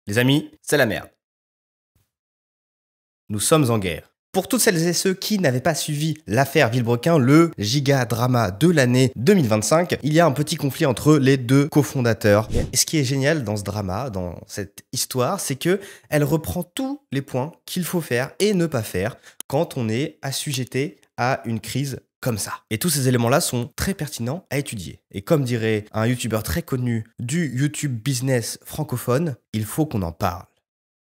Les amis, c'est la merde. Nous sommes en guerre. Pour toutes celles et ceux qui n'avaient pas suivi l'affaire Villebrequin, le giga drama de l'année 2025, il y a un petit conflit entre les deux cofondateurs. Et ce qui est génial dans ce drama, dans cette histoire, c'est que elle reprend tous les points qu'il faut faire et ne pas faire quand on est assujetté à une crise comme ça. Et tous ces éléments-là sont très pertinents à étudier. Et comme dirait un youtubeur très connu du YouTube business francophone, il faut qu'on en parle.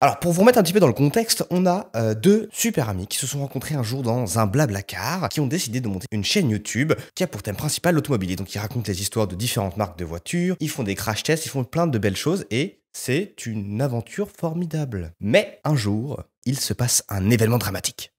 Alors, pour vous remettre un petit peu dans le contexte, on a deux super amis qui se sont rencontrés un jour dans un blablacar, qui ont décidé de monter une chaîne YouTube qui a pour thème principal l'automobile. Donc, ils racontent les histoires de différentes marques de voitures, ils font des crash tests, ils font plein de belles choses et c'est une aventure formidable. Mais un jour, il se passe un événement dramatique.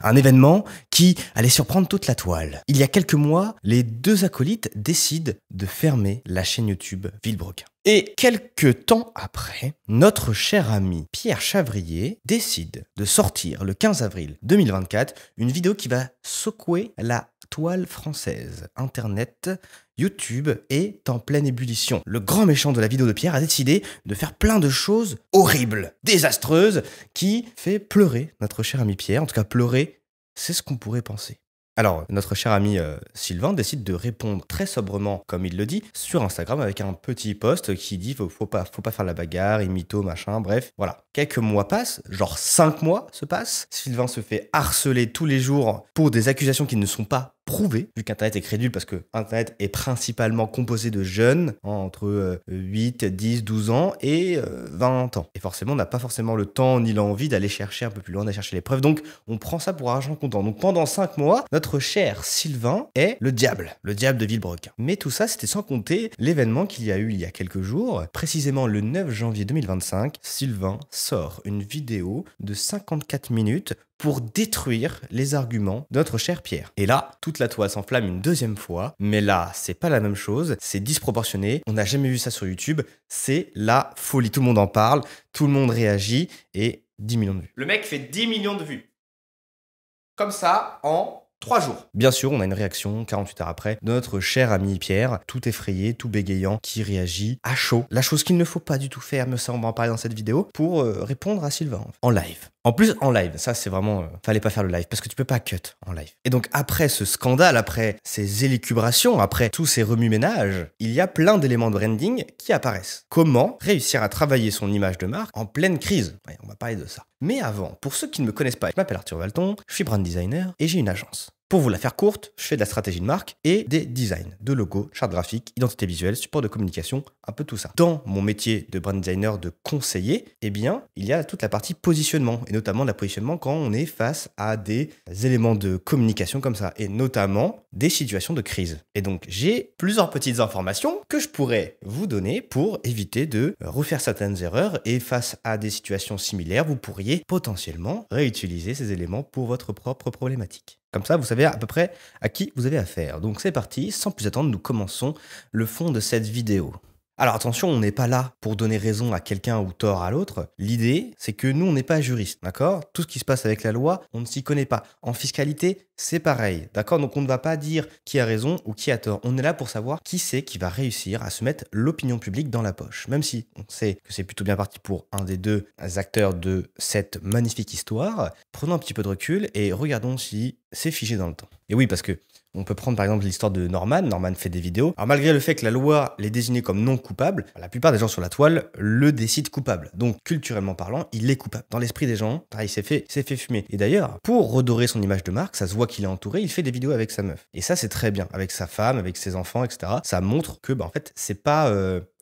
Un événement qui allait surprendre toute la toile. Il y a quelques mois, les deux acolytes décident de fermer la chaîne YouTube Villebrequin. Et quelques temps après, notre cher ami Pierre Chavrier décide de sortir le 15 avril 2024 une vidéo qui va secouer la toile française. Internet, YouTube est en pleine ébullition. Le grand méchant de la vidéo de Pierre a décidé de faire plein de choses horribles, désastreuses, qui fait pleurer notre cher ami Pierre. En tout cas, pleurer, c'est ce qu'on pourrait penser. Alors, notre cher ami Sylvain décide de répondre très sobrement, comme il le dit, sur Instagram avec un petit post qui dit faut pas faire la bagarre, et mytho, machin, bref, voilà. Quelques mois passent, genre 5 mois se passent. Sylvain se fait harceler tous les jours pour des accusations qui ne sont pas prouvées, vu qu'Internet est crédule parce que Internet est principalement composé de jeunes entre 8, 10, 12 ans et 20 ans. Et forcément, on n'a pas forcément le temps ni l'envie d'aller chercher un peu plus loin, d'aller chercher les preuves. Donc, on prend ça pour argent comptant. Donc, pendant 5 mois, notre cher Sylvain est le diable de Villebrequin. Mais tout ça, c'était sans compter l'événement qu'il y a eu il y a quelques jours. Précisément le 9 janvier 2025, Sylvain sort une vidéo de 54 minutes pour détruire les arguments de notre cher Pierre. Et là, toute la toile s'enflamme une deuxième fois, mais là, c'est pas la même chose, c'est disproportionné, on n'a jamais vu ça sur YouTube, c'est la folie, tout le monde en parle, tout le monde réagit, et 10 millions de vues. Le mec fait 10 millions de vues. Comme ça, en 3 jours. Bien sûr, on a une réaction 48 heures après de notre cher ami Pierre, tout effrayé, tout bégayant, qui réagit à chaud. La chose qu'il ne faut pas du tout faire, mais ça on va en parler dans cette vidéo, pour répondre à Sylvain en live. En plus, en live, ça c'est vraiment... fallait pas faire le live, parce que tu peux pas cut en live. Et donc après ce scandale, après ces élucubrations, après tous ces remue-ménages, il y a plein d'éléments de branding qui apparaissent. Comment réussir à travailler son image de marque en pleine crise? Ouais, on va parler de ça. Mais avant, pour ceux qui ne me connaissent pas, je m'appelle Arthur Valton, je suis brand designer et j'ai une agence. Pour vous la faire courte, je fais de la stratégie de marque et des designs de logos, chartes graphiques, identité visuelle, support de communication, un peu tout ça. Dans mon métier de brand designer, de conseiller, eh bien, il y a toute la partie positionnement, et notamment la positionnement quand on est face à des éléments de communication comme ça, et notamment des situations de crise. Et donc, j'ai plusieurs petites informations que je pourrais vous donner pour éviter de refaire certaines erreurs, et face à des situations similaires, vous pourriez potentiellement réutiliser ces éléments pour votre propre problématique. Comme ça, vous savez à peu près à qui vous avez affaire. Donc c'est parti, sans plus attendre, nous commençons le fond de cette vidéo. Alors attention, on n'est pas là pour donner raison à quelqu'un ou tort à l'autre. L'idée, c'est que nous, on n'est pas juristes, d'accord? Tout ce qui se passe avec la loi, on ne s'y connaît pas. En fiscalité, c'est pareil, d'accord? Donc on ne va pas dire qui a raison ou qui a tort. On est là pour savoir qui c'est qui va réussir à se mettre l'opinion publique dans la poche. Même si on sait que c'est plutôt bien parti pour un des deux acteurs de cette magnifique histoire, prenons un petit peu de recul et regardons si c'est figé dans le temps. Et oui, parce que on peut prendre par exemple l'histoire de Norman. Norman fait des vidéos. Alors malgré le fait que la loi les désigne comme non coupables, la plupart des gens sur la toile le décident coupable. Donc culturellement parlant, il est coupable. Dans l'esprit des gens, il s'est fait fumer. Et d'ailleurs, pour redorer son image de marque, ça se voit qu'il est entouré, il fait des vidéos avec sa meuf. Et ça c'est très bien, avec sa femme, avec ses enfants, etc. Ça montre que en fait, c'est pas...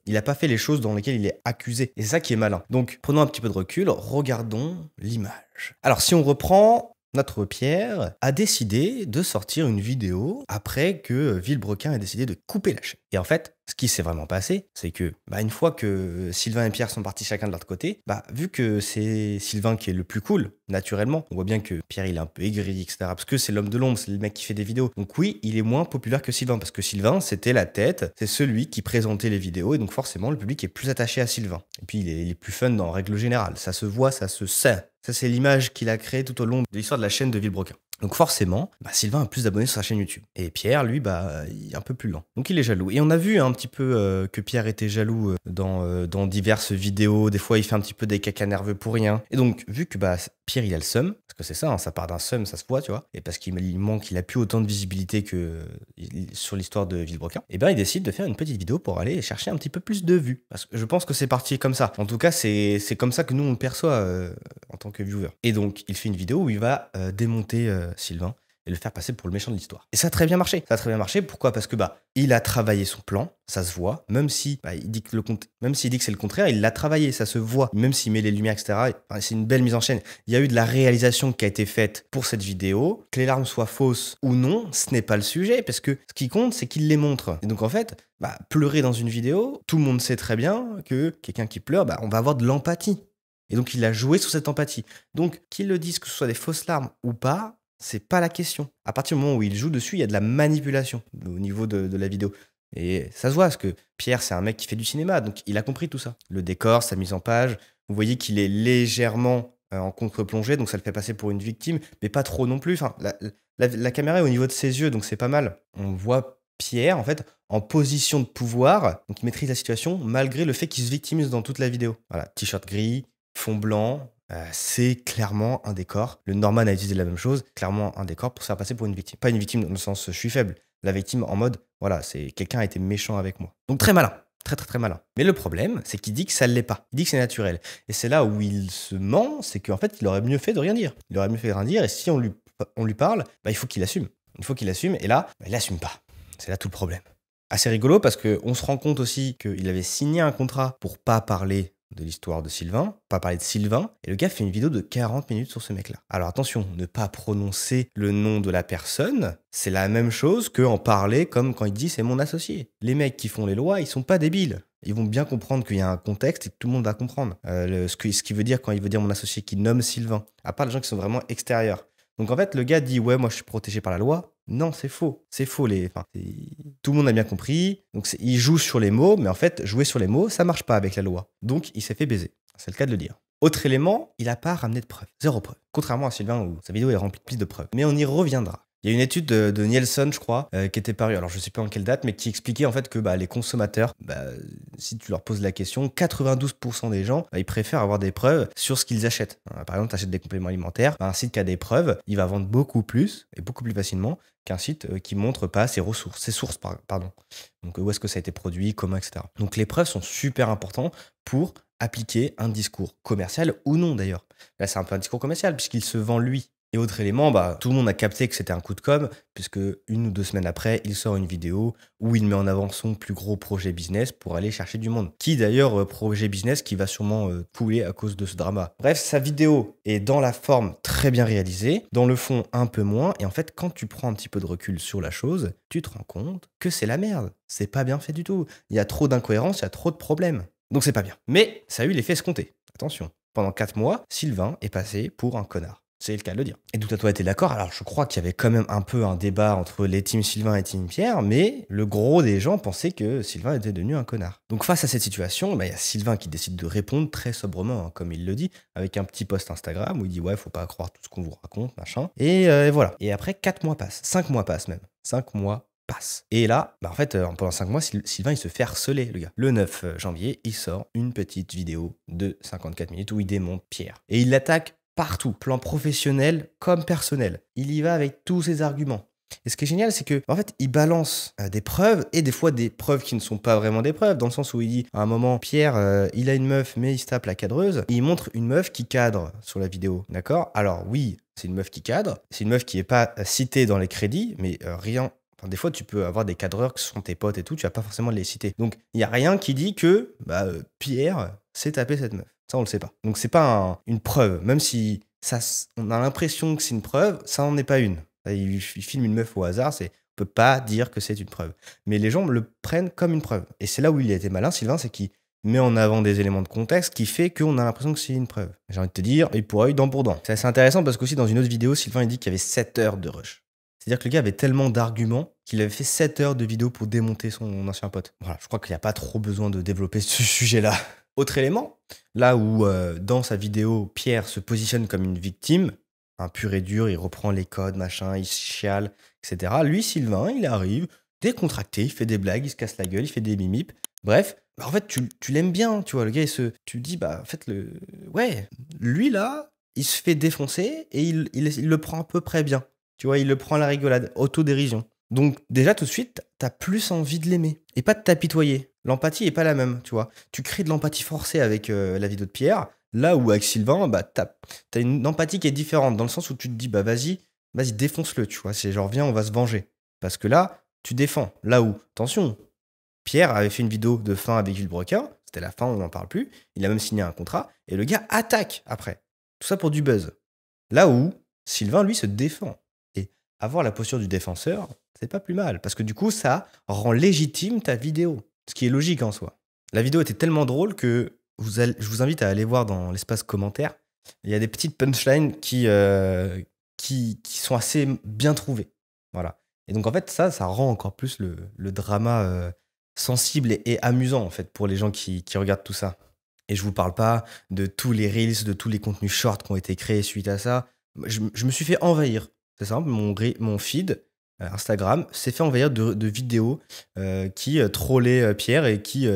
il n'a pas fait les choses dans lesquelles il est accusé. Et c'est ça qui est malin. Donc prenons un petit peu de recul, regardons l'image. Alors si on reprend... Notre Pierre a décidé de sortir une vidéo après que Villebrequin ait décidé de couper la chaîne. Et en fait, ce qui s'est vraiment passé, c'est que une fois que Sylvain et Pierre sont partis chacun de leur côté, vu que c'est Sylvain qui est le plus cool, naturellement, on voit bien que Pierre il est un peu aigri, etc. Parce que c'est l'homme de l'ombre, c'est le mec qui fait des vidéos. Donc oui, il est moins populaire que Sylvain, parce que Sylvain, c'était la tête, c'est celui qui présentait les vidéos, et donc forcément, le public est plus attaché à Sylvain. Et puis, il est plus fun en règle générale. Ça se voit, ça se sent. Ça, c'est l'image qu'il a créée tout au long de l'histoire de la chaîne de Villebrequin. Donc forcément, Sylvain a plus d'abonnés sur sa chaîne YouTube. Et Pierre, lui, il est un peu plus lent. Donc il est jaloux. Et on a vu un petit peu que Pierre était jaloux dans diverses vidéos. Des fois, il fait un petit peu des cacas nerveux pour rien. Et donc, vu que Pierre, il a le seum, parce que c'est ça, hein, ça part d'un seum, ça se voit, tu vois. Et parce qu'il manque, il a plus autant de visibilité que sur l'histoire de Villebrequin. Et il décide de faire une petite vidéo pour aller chercher un petit peu plus de vues. Parce que je pense que c'est parti comme ça. En tout cas, c'est comme ça que nous, on le perçoit en tant que viewer. Et donc, il fait une vidéo où il va démonter Sylvain et le faire passer pour le méchant de l'histoire. Et ça a très bien marché. Ça a très bien marché. Pourquoi? Parce que il a travaillé son plan, ça se voit. Même si il dit que même s'il dit que c'est le contraire, il l'a travaillé, ça se voit. Même s'il met les lumières, etc. C'est une belle mise en scène. Il y a eu de la réalisation qui a été faite pour cette vidéo. Que les larmes soient fausses ou non, ce n'est pas le sujet, parce que ce qui compte, c'est qu'il les montre. Et donc en fait, pleurer dans une vidéo, tout le monde sait très bien que quelqu'un qui pleure, on va avoir de l'empathie. Et donc il a joué sur cette empathie. Donc qu'ils le disent, que ce soit des fausses larmes ou pas, c'est pas la question. À partir du moment où il joue dessus, il y a de la manipulation au niveau de la vidéo. Et ça se voit, parce que Pierre, c'est un mec qui fait du cinéma, donc il a compris tout ça. Le décor, sa mise en page, vous voyez qu'il est légèrement en contre-plongée, donc ça le fait passer pour une victime, mais pas trop non plus. Enfin, la caméra est au niveau de ses yeux, donc c'est pas mal. On voit Pierre, en fait, en position de pouvoir, donc il maîtrise la situation, malgré le fait qu'il se victimise dans toute la vidéo. Voilà, t-shirt gris, fond blanc, c'est clairement un décor. Le Norman a utilisé la même chose, clairement un décor pour se faire passer pour une victime. Pas une victime dans le sens je suis faible, la victime en mode voilà, c'est quelqu'un a été méchant avec moi. Donc très malin, très malin. Mais le problème, c'est qu'il dit que ça ne l'est pas. Il dit que c'est naturel. Et c'est là où il se ment, c'est qu'en fait, il aurait mieux fait de rien dire. Il aurait mieux fait de rien dire, et si on lui parle, il faut qu'il assume. Il faut qu'il assume, et là, il n'assume pas. C'est là tout le problème. Assez rigolo parce qu'on se rend compte aussi qu'il avait signé un contrat pour pas parler de l'histoire de Sylvain, pas parler de Sylvain, et le gars fait une vidéo de 40 minutes sur ce mec-là. Alors attention, ne pas prononcer le nom de la personne, c'est la même chose qu'en parler comme quand il dit c'est mon associé. Les mecs qui font les lois, ils sont pas débiles. Ils vont bien comprendre qu'il y a un contexte et que tout le monde va comprendre ce qu'il veut dire quand il veut dire mon associé qui nomme Sylvain, à part les gens qui sont vraiment extérieurs. Donc en fait, le gars dit ouais, moi je suis protégé par la loi. Non, c'est faux. C'est faux. Tout le monde a bien compris. Donc il joue sur les mots, mais en fait, jouer sur les mots, ça marche pas avec la loi. Donc il s'est fait baiser. C'est le cas de le dire. Autre élément, il n'a pas ramené de preuves. Zéro preuve. Contrairement à Sylvain où sa vidéo est remplie de plus de preuves. Mais on y reviendra. Il y a une étude de Nielsen, je crois, qui était parue, alors je sais pas en quelle date, mais qui expliquait en fait que les consommateurs, si tu leur poses la question, 92% des gens, ils préfèrent avoir des preuves sur ce qu'ils achètent. Par exemple, tu achètes des compléments alimentaires, un site qui a des preuves, il va vendre beaucoup plus et beaucoup plus facilement qu'un site qui montre pas ses sources, pardon. Donc où est-ce que ça a été produit, comment, etc. Donc les preuves sont super importantes pour appliquer un discours commercial ou non d'ailleurs. Là, c'est un peu un discours commercial puisqu'il se vend lui. Et autre élément, tout le monde a capté que c'était un coup de com', puisque 1 ou 2 semaines après, il sort une vidéo où il met en avant son plus gros projet business pour aller chercher du monde. Qui d'ailleurs, projet business qui va sûrement couler à cause de ce drama. Bref, sa vidéo est dans la forme très bien réalisée, dans le fond un peu moins, et en fait, quand tu prends un petit peu de recul sur la chose, tu te rends compte que c'est la merde. C'est pas bien fait du tout. Il y a trop d'incohérences, il y a trop de problèmes. Donc c'est pas bien. Mais ça a eu l'effet escompté. Attention. Pendant 4 mois, Sylvain est passé pour un connard. C'est le cas de le dire. Et tout à toi était d'accord. Alors je crois qu'il y avait quand même un peu un débat entre les teams Sylvain et team Pierre, mais le gros des gens pensaient que Sylvain était devenu un connard. Donc face à cette situation, il y a Sylvain qui décide de répondre très sobrement, comme il le dit, avec un petit post Instagram où il dit ouais, faut pas croire tout ce qu'on vous raconte, machin. Et voilà. Et après 4 mois passent, 5 mois passent même. 5 mois passent. Et là, en fait, pendant 5 mois, Sylvain, il se fait harceler, le gars. Le 9 janvier, il sort une petite vidéo de 54 minutes où il démonte Pierre. Et il l'attaque partout, plan professionnel comme personnel. Il y va avec tous ses arguments. Et ce qui est génial, c'est que en fait, il balance des preuves et des fois des preuves qui ne sont pas vraiment des preuves, dans le sens où il dit à un moment, Pierre, il a une meuf, mais il se tape la cadreuse. Et il montre une meuf qui cadre sur la vidéo, d'accord? Alors oui, c'est une meuf qui cadre, c'est une meuf qui n'est pas citée dans les crédits, mais rien. Enfin, des fois, tu peux avoir des cadreurs qui sont tes potes et tout, tu vas pas forcément les citer. Donc, il n'y a rien qui dit que Pierre s'est tapé cette meuf. Ça, on le sait pas. Donc, c'est pas une preuve. Même si on a l'impression que c'est une preuve, ça n'en est pas une. Il filme une meuf au hasard, on peut pas dire que c'est une preuve. Mais les gens le prennent comme une preuve. Et c'est là où il a été malin, Sylvain, c'est qu'il met en avant des éléments de contexte qui fait qu'on a l'impression que c'est une preuve. J'ai envie de te dire, œil pour œil, dent pour dent. C'est assez intéressant parce qu'aussi, dans une autre vidéo, Sylvain, il dit qu'il y avait 7 heures de rush. C'est-à-dire que le gars avait tellement d'arguments qu'il avait fait 7 heures de vidéo pour démonter son ancien pote. Voilà, je crois qu'il n'y a pas trop besoin de développer ce sujet-là. Autre élément, là où dans sa vidéo, Pierre se positionne comme une victime, un pur et dur, il reprend les codes, machin, il chiale, etc. Lui, Sylvain, il arrive, décontracté, il fait des blagues, il se casse la gueule, il fait des mimips. Bref, bah, en fait, tu l'aimes bien, tu vois. Le gars, tu te dis, bah, en fait, ouais, lui, là, il se fait défoncer et il le prend à peu près bien. Tu vois, il le prend à la rigolade, autodérision. Donc, déjà, tout de suite, t'as plus envie de l'aimer et pas de t'apitoyer. L'empathie est pas la même, tu vois. Tu crées de l'empathie forcée avec la vidéo de Pierre, là où avec Sylvain, bah, t'as une empathie qui est différente, dans le sens où tu te dis, bah, vas-y, défonce-le, tu vois. C'est genre, viens, on va se venger. Parce que là, tu défends. Là où, attention, Pierre avait fait une vidéo de fin avec Villebrequin, c'était la fin, on n'en parle plus. Il a même signé un contrat, et le gars attaque après. Tout ça pour du buzz. Là où Sylvain, lui, se défend. Et avoir la posture du défenseur, c'est pas plus mal, parce que du coup, ça rend légitime ta vidéo. Ce qui est logique en soi. La vidéo était tellement drôle que je vous invite à aller voir dans l'espace commentaire. Il y a des petites punchlines qui sont assez bien trouvées. Voilà. Et donc, en fait, ça rend encore plus le drama sensible et amusant, en fait, pour les gens qui regardent tout ça. Et je vous parle pas de tous les reels, de tous les contenus shorts qui ont été créés suite à ça. Je me suis fait envahir. C'est simple, mon feed Instagram s'est fait envahir de vidéos qui trollaient Pierre et qui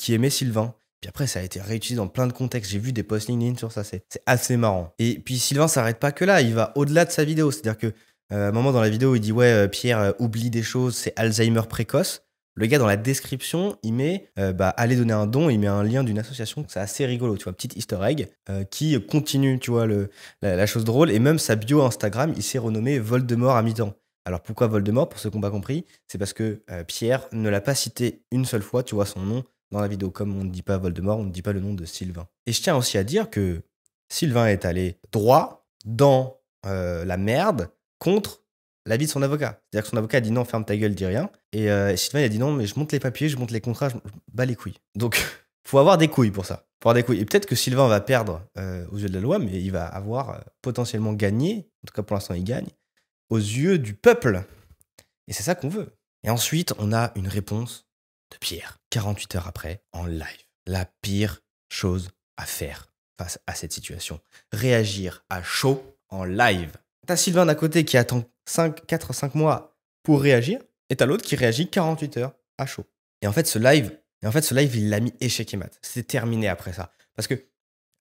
aimaient Sylvain. Puis après, ça a été réutilisé dans plein de contextes. J'ai vu des posts LinkedIn sur ça, c'est assez marrant. Et puis Sylvain s'arrête pas que là, il va au-delà de sa vidéo. C'est-à-dire que à un moment dans la vidéo, il dit ouais, Pierre oublie des choses, c'est Alzheimer précoce. Le gars, dans la description, il met allez donner un don, il met un lien d'une association, c'est assez rigolo, tu vois, petit easter egg qui continue, tu vois, la chose drôle. Et même sa bio Instagram, il s'est renommé Voldemort à mi-temps. Alors pourquoi Voldemort? Pour ceux qui n'ont pas compris, c'est parce que Pierre ne l'a pas cité une seule fois, tu vois, son nom dans la vidéo. Comme on ne dit pas Voldemort, on ne dit pas le nom de Sylvain. Et je tiens aussi à dire que Sylvain est allé droit dans la merde contre l'avis de son avocat. C'est-à-dire que son avocat a dit non, ferme ta gueule, dis rien. Et Sylvain il a dit non, mais je monte les papiers, je monte les contrats, je bats les couilles. Donc, faut avoir des couilles pour ça. Faut avoir des couilles. Et peut-être que Sylvain va perdre aux yeux de la loi, mais il va avoir potentiellement gagné, en tout cas pour l'instant il gagne, aux yeux du peuple. Et c'est ça qu'on veut. Et ensuite, on a une réponse de Pierre, 48 heures après, en live. La pire chose à faire face à cette situation. Réagir à chaud en live. T'as Sylvain d'un côté qui attend 4-5 mois pour réagir, et t'as l'autre qui réagit 48 heures à chaud. Et en fait, ce live, il l'a mis échec et mat. C'était terminé après ça. Parce que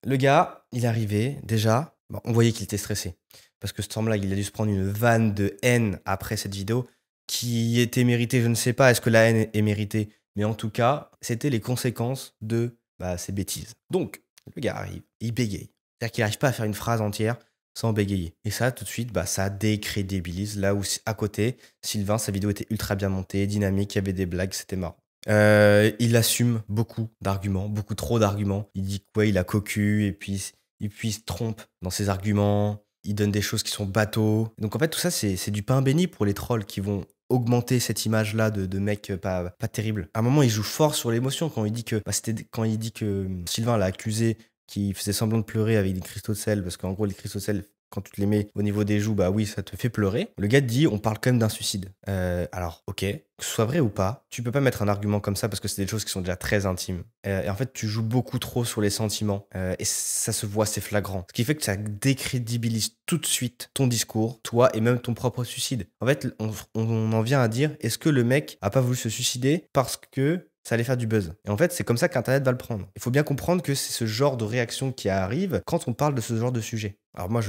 le gars, il arrivait déjà, on voyait qu'il était stressé. Parce que ce temps-là, il a dû se prendre une vanne de haine après cette vidéo qui était méritée, je ne sais pas, est-ce que la haine est méritée, mais en tout cas, c'était les conséquences de ces bêtises. Donc, le gars arrive, il bégaye. C'est-à-dire qu'il n'arrive pas à faire une phrase entière sans bégayer. Et ça, tout de suite, ça décrédibilise. Là où, à côté, Sylvain, sa vidéo était ultra bien montée, dynamique, il y avait des blagues, c'était marrant. Il assume beaucoup d'arguments, beaucoup trop d'arguments. Il dit quoi, il a cocu, et puis il se trompe dans ses arguments. Il donne des choses qui sont bateaux. Donc en fait, tout ça, c'est du pain béni pour les trolls qui vont augmenter cette image-là de mec pas terrible. À un moment, il joue fort sur l'émotion quand il dit que Sylvain l'a accusé qu'il faisait semblant de pleurer avec des cristaux de sel, parce qu'en gros, les cristaux de sel, quand tu te les mets au niveau des joues, bah oui, ça te fait pleurer. Le gars te dit, on parle quand même d'un suicide. Alors, ok, que ce soit vrai ou pas, tu peux pas mettre un argument comme ça parce que c'est des choses qui sont déjà très intimes. Et en fait, tu joues beaucoup trop sur les sentiments. Et ça se voit, c'est flagrant. Ce qui fait que ça décrédibilise tout de suite ton discours, toi et même ton propre suicide. En fait, on en vient à dire, est-ce que le mec a pas voulu se suicider parce que ça allait faire du buzz. Et en fait, c'est comme ça qu'Internet va le prendre. Il faut bien comprendre que c'est ce genre de réaction qui arrive quand on parle de ce genre de sujet. Alors moi,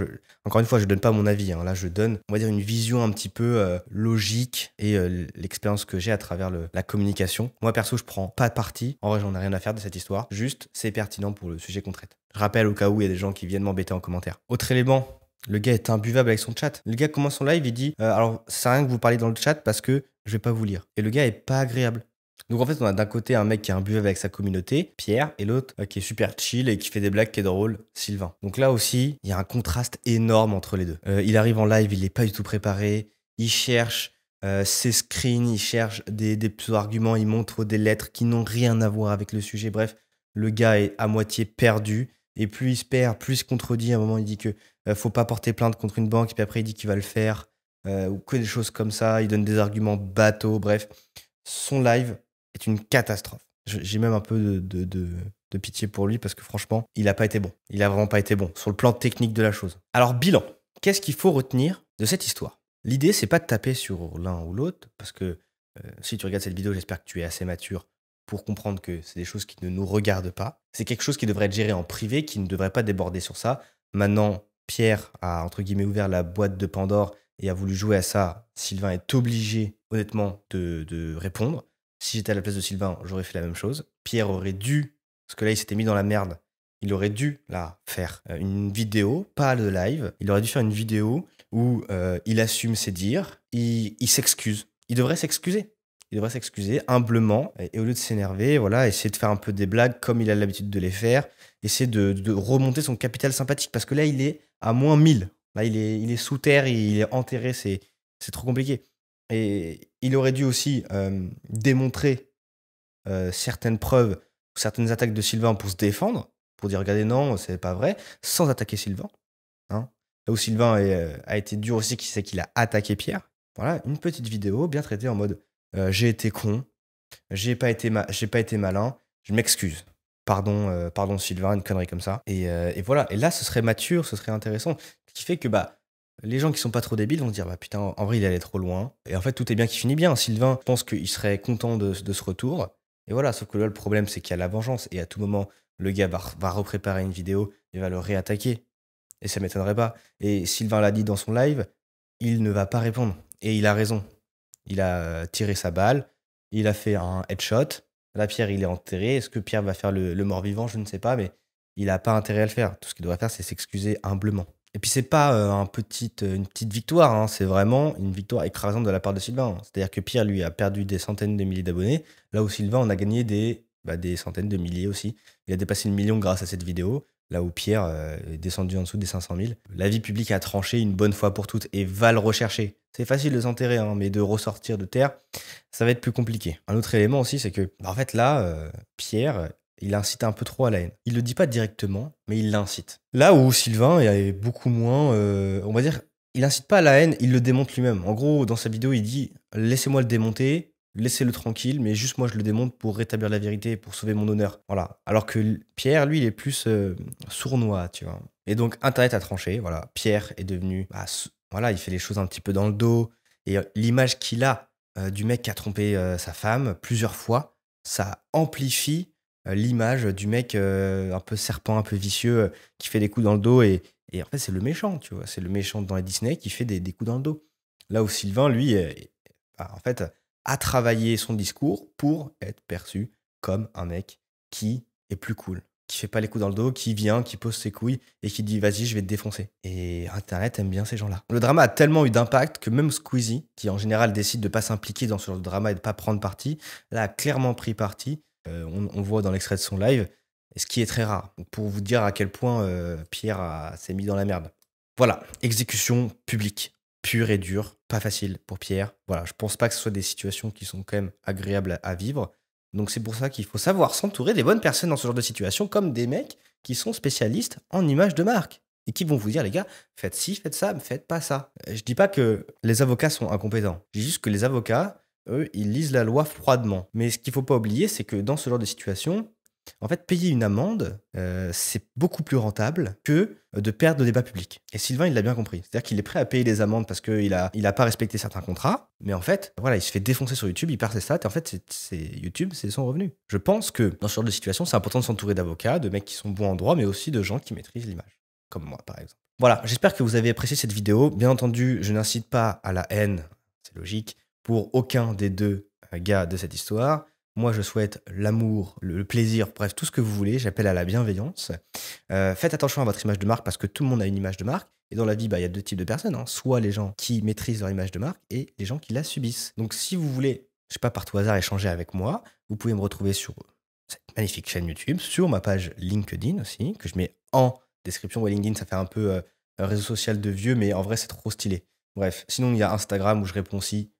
encore une fois, je donne pas mon avis. Là, je donne, on va dire, une vision un petit peu logique et l'expérience que j'ai à travers la communication. Moi, perso, je prends pas de parti. En vrai, j'en ai rien à faire de cette histoire. Juste, c'est pertinent pour le sujet qu'on traite. Je rappelle au cas où il y a des gens qui viennent m'embêter en commentaire. Autre élément, le gars est imbuvable avec son chat. Le gars commence son live, il dit alors, ça sert à rien que vous parliez dans le chat parce que je vais pas vous lire. Et le gars est pas agréable. Donc en fait, on a d'un côté un mec qui est imbuvable avec sa communauté, Pierre, et l'autre qui est super chill et qui fait des blagues, qui est drôle, Sylvain. Donc là aussi, il y a un contraste énorme entre les deux. Il arrive en live, il n'est pas du tout préparé, il cherche ses screens, il cherche des pseudo-arguments, il montre des lettres qui n'ont rien à voir avec le sujet. Bref, le gars est à moitié perdu, et plus il se perd, plus il se contredit. À un moment, il dit que faut pas porter plainte contre une banque, et puis après, il dit qu'il va le faire, ou que des choses comme ça. Il donne des arguments bateaux, bref. Son live est une catastrophe. J'ai même un peu de pitié pour lui parce que franchement, il a pas été bon. Il a vraiment pas été bon sur le plan technique de la chose. Alors, bilan. qu'est-ce qu'il faut retenir de cette histoire? L'idée, c'est pas de taper sur l'un ou l'autre, parce que si tu regardes cette vidéo, j'espère que tu es assez mature pour comprendre que c'est des choses qui ne nous regardent pas. C'est quelque chose qui devrait être géré en privé, qui ne devrait pas déborder sur ça. Maintenant, Pierre a, entre guillemets, ouvert la boîte de Pandore et a voulu jouer à ça. Sylvain est obligé, honnêtement, de répondre. Si j'étais à la place de Sylvain, j'aurais fait la même chose. Pierre aurait dû, parce que là, il s'était mis dans la merde, il aurait dû, là, faire une vidéo, pas le live. Il aurait dû faire une vidéo où il assume ses dires, il s'excuse. Il devrait s'excuser. Il devrait s'excuser humblement et au lieu de s'énerver, voilà, essayer de faire un peu des blagues comme il a l'habitude de les faire, essayer de remonter son capital sympathique parce que là, il est à moins 1000. Là, il est sous terre, il est enterré, c'est trop compliqué. Et il aurait dû aussi démontrer certaines preuves, certaines attaques de Sylvain pour se défendre, pour dire regardez, non, c'est pas vrai, sans attaquer Sylvain. Hein. Là où Sylvain a été dur aussi, c'est qu'il a attaqué Pierre. Voilà, une petite vidéo bien traitée en mode j'ai été con, j'ai pas été malin, je m'excuse. Pardon Sylvain, une connerie comme ça. Et voilà, et là ce serait mature, ce serait intéressant. Ce qui fait que les gens qui sont pas trop débiles vont se dire bah putain, en vrai il allait trop loin. Et en fait tout est bien qui finit bien. Sylvain, je pense qu'il serait content de ce retour. Et voilà, sauf que là le problème c'est qu'il y a la vengeance. Et à tout moment, le gars va repréparer une vidéo et va le réattaquer. Et ça m'étonnerait pas. Et Sylvain l'a dit dans son live, il ne va pas répondre. Et il a raison. Il a tiré sa balle, il a fait un headshot. Là, Pierre, il est enterré. Est-ce que Pierre va faire le mort-vivant? Je ne sais pas, mais il n'a pas intérêt à le faire. Tout ce qu'il devrait faire, c'est s'excuser humblement. Et puis, c'est pas une petite victoire, hein. C'est vraiment une victoire écrasante de la part de Sylvain. C'est-à-dire que Pierre, lui, a perdu des centaines de milliers d'abonnés. Là où Sylvain, on a gagné des centaines de milliers aussi. Il a dépassé le million grâce à cette vidéo. Là où Pierre est descendu en dessous des 500 000. La vie publique a tranché une bonne fois pour toutes et va le rechercher. C'est facile de s'enterrer, hein, mais de ressortir de terre, ça va être plus compliqué. Un autre élément aussi, c'est que, en fait, là, Pierre, il incite un peu trop à la haine. Il le dit pas directement, mais il l'incite. Là où Sylvain est beaucoup moins, on va dire, il incite pas à la haine, il le démonte lui-même. En gros, dans sa vidéo, il dit « Laissez-moi le démonter ». Laissez-le tranquille, mais juste moi je le démonte pour rétablir la vérité, pour sauver mon honneur. Voilà. Alors que Pierre, lui, il est plus sournois, tu vois. Et donc, Internet a tranché, voilà. Pierre est devenu, voilà, il fait les choses un petit peu dans le dos. Et l'image qu'il a du mec qui a trompé sa femme plusieurs fois, ça amplifie l'image du mec un peu serpent, un peu vicieux, qui fait des coups dans le dos. Et en fait, c'est le méchant, tu vois. C'est le méchant dans les Disney qui fait des coups dans le dos. Là où Sylvain, lui, en fait, a travaillé son discours pour être perçu comme un mec qui est plus cool, qui fait pas les coups dans le dos, qui vient, qui pose ses couilles et qui dit vas-y, je vais te défoncer. Et Internet aime bien ces gens-là. Le drama a tellement eu d'impact que même Squeezie, qui en général décide de pas s'impliquer dans ce genre de drama et de pas prendre parti, là a clairement pris parti. On voit dans l'extrait de son live, ce qui est très rare. Donc pour vous dire à quel point Pierre s'est mis dans la merde. Voilà, exécution publique. Pure et dure, pas facile pour Pierre. Voilà, je pense pas que ce soit des situations qui sont quand même agréables à vivre. Donc c'est pour ça qu'il faut savoir s'entourer des bonnes personnes dans ce genre de situation, comme des mecs qui sont spécialistes en images de marque et qui vont vous dire les gars, faites ci, faites ça, mais faites pas ça. Je dis pas que les avocats sont incompétents. Je dis juste que les avocats, eux, ils lisent la loi froidement. Mais ce qu'il faut pas oublier, c'est que dans ce genre de situation, en fait, payer une amende, c'est beaucoup plus rentable que de perdre le débat public. Et Sylvain, il l'a bien compris. C'est-à-dire qu'il est prêt à payer des amendes parce qu'il a pas respecté certains contrats. Mais en fait, voilà, il se fait défoncer sur YouTube, il perd ses stats. Et en fait, YouTube, c'est son revenu. Je pense que dans ce genre de situation, c'est important de s'entourer d'avocats, de mecs qui sont bons en droit, mais aussi de gens qui maîtrisent l'image. Comme moi, par exemple. Voilà, j'espère que vous avez apprécié cette vidéo. Bien entendu, je n'incite pas à la haine, c'est logique, pour aucun des deux gars de cette histoire. Moi, je souhaite l'amour, le plaisir, bref, tout ce que vous voulez. J'appelle à la bienveillance. Faites attention à votre image de marque parce que tout le monde a une image de marque. Et dans la vie, il y a deux types de personnes. Hein. Soit les gens qui maîtrisent leur image de marque et les gens qui la subissent. Donc, si vous voulez, je sais pas, par tout hasard, échanger avec moi, vous pouvez me retrouver sur cette magnifique chaîne YouTube, sur ma page LinkedIn aussi, que je mets en description. Ouais, LinkedIn, ça fait un peu un réseau social de vieux, mais en vrai, c'est trop stylé. Bref, sinon, il y a Instagram où je réponds aussi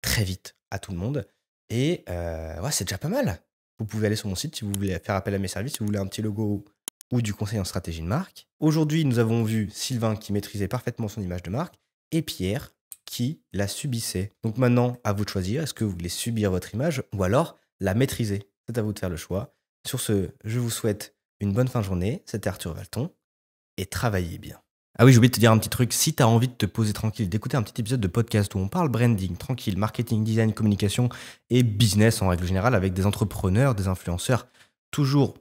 très vite à tout le monde. Et ouais, c'est déjà pas mal. Vous pouvez aller sur mon site si vous voulez faire appel à mes services, si vous voulez un petit logo ou du conseil en stratégie de marque. Aujourd'hui, nous avons vu Sylvain qui maîtrisait parfaitement son image de marque et Pierre qui la subissait. Donc maintenant, à vous de choisir. Est-ce que vous voulez subir votre image ou alors la maîtriser? C'est à vous de faire le choix. Sur ce, je vous souhaite une bonne fin de journée. C'était Arthur Valton et travaillez bien. Ah oui, j'ai oublié de te dire un petit truc. Si tu as envie de te poser tranquille, d'écouter un petit épisode de podcast où on parle branding, tranquille, marketing, design, communication et business en règle générale avec des entrepreneurs, des influenceurs, toujours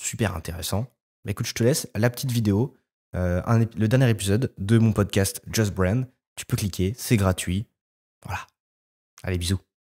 super intéressant. Bah écoute, je te laisse la petite vidéo, le dernier épisode de mon podcast Just Brand. Tu peux cliquer, c'est gratuit. Voilà. Allez, bisous.